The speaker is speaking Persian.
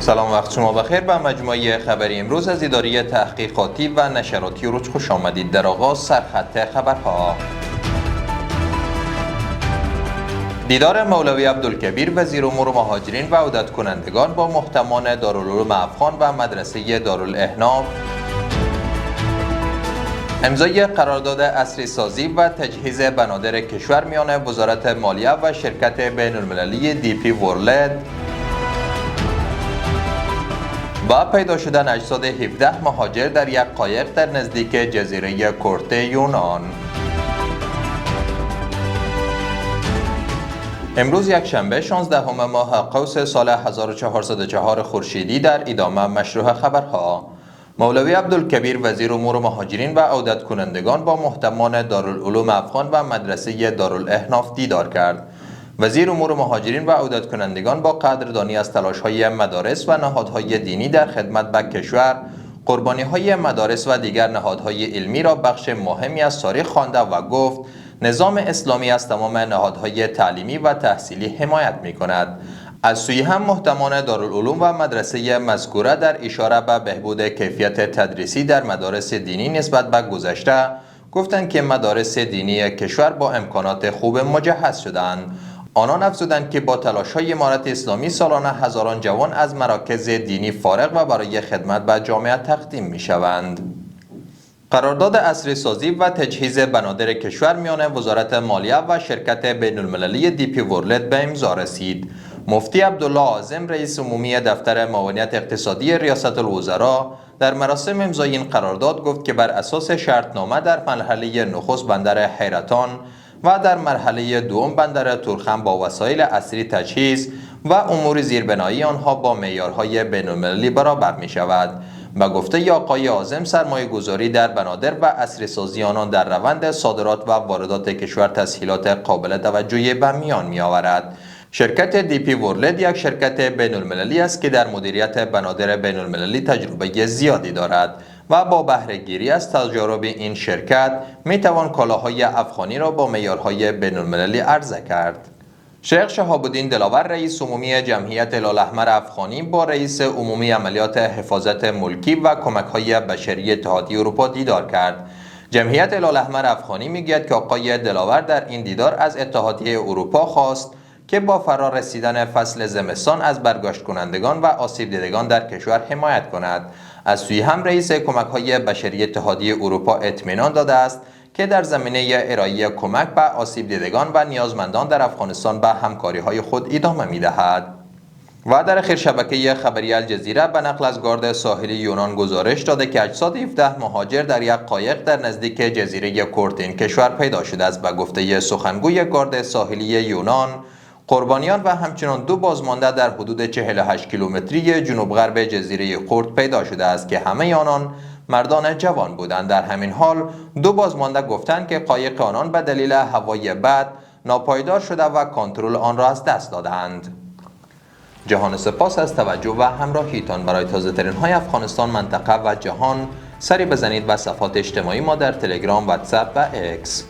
سلام، وقت شما بخیر. به مجموعه خبری امروز از اداره تحقیقاتی و نشراتی روز خوش آمدید. در آغاز سرخط خبرها. دیدار مولوی عبدالکبیر وزیر امور مهاجرین و عودت کنندگان با محتمان دارالعلوم افغان و مدرسه دارالاحناف. امضای قرارداد عصری سازی و تجهیز بنادر کشور میان وزارت مالیه و شرکت بین المللی دی پی ورلد. با پیدا شدن اجساد 17 مهاجر در یک قایق در نزدیک جزیره کورت یونان. امروز یکشنبه 16 ماه قوس سال 1404 خورشیدی در ادامه مشروع خبرها. مولوی عبدالکبیر وزیر امور مهاجرین و عودت کنندگان با محتمان دارالعلوم افغان و مدرسه دارالاحناف دیدار کرد. وزیر امور مهاجرین و عودت کنندگان با قدردانی از تلاش‌های مدارس و نهادهای دینی در خدمت به کشور، قربانی‌های مدارس و دیگر نهادهای علمی را بخش مهمی از تاریخ خوانده و گفت نظام اسلامی از تمام نهادهای تعلیمی و تحصیلی حمایت می‌کند. از سوی هم محتمان دارالعلوم و مدرسه مذکوره در اشاره به بهبود کیفیت تدریسی در مدارس دینی نسبت به گذشته گفتند که مدارس دینی کشور با امکانات خوب مجهز شدند. آنان افزودند که با تلاش‌های امارت اسلامی سالانه هزاران جوان از مراکز دینی فارغ و برای خدمت به جامعه تقدیم می‌شوند. قرارداد عصری سازی و تجهیز بنادر کشور میان وزارت مالیه و شرکت بین المللی دی پی ورلد به امضا رسید. مفتی عبدالله اعظم رئیس عمومی دفتر معاونت اقتصادی ریاست الوزراء در مراسم امضای این قرارداد گفت که بر اساس شرطنامه در مرحله نخست بندر حیرتان و در مرحله دوم بندر تورخم با وسایل عصری تجهیز و امور زیربنایی آنها با معیارهای بین‌المللی برابر می شود. به گفته آقای اعظم سرمایه گذاری در بنادر و عصری سازی آنان در روند صادرات و واردات کشور تسهیلات قابل توجهی به میان می آورد. شرکت دی پی ورلد یک شرکت بین المللی است که در مدیریت بنادر بین المللی تجربه زیادی دارد و با بهره گیری از تجارب این شرکت می توان کالاهای افغانی را با معیارهای بین المللی عرضه کرد. شیخ شهاب الدین دلاور رئیس عمومی جمعیت هلال احمر افغانی با رئیس عمومی عملیات حفاظت ملکی و کمک‌های بشری اتحادیه اروپا دیدار کرد. جمعیت هلال احمر افغانی میگوید که آقای دلاور در این دیدار از اتحادیه اروپا خواست که با فرا رسیدن فصل زمستان از برگشت کنندگان و آسیب دیدگان در کشور حمایت کند. از سوی هم رئیس کمک‌های بشری اتحادیه اروپا اطمینان داده است که در زمینه ارائه کمک به آسیب دیدگان و نیازمندان در افغانستان به همکاری‌های خود ادامه می‌دهد. و در اخیر شبکه خبری الجزیره به نقل از گارد ساحلی یونان گزارش داده که اجساد 17 مهاجر در یک قایق در نزدیک جزیره کورت این کشور پیدا شده است. به گفته سخنگوی گارد ساحلی یونان، قربانیان و همچنان دو بازمانده در حدود 48 کیلومتری جنوب غرب جزیره کورت پیدا شده است که همه آنان مردان جوان بودند. در همین حال دو بازمانده گفتند که قایق آنان به دلیل هوای بد ناپایدار شده و کنترل آن را از دست دادند. جهان سپاس از توجه و همراهیتان. برای تازه ترین های افغانستان، منطقه و جهان سری بزنید به صفحات اجتماعی ما در تلگرام، واتساپ و اکس.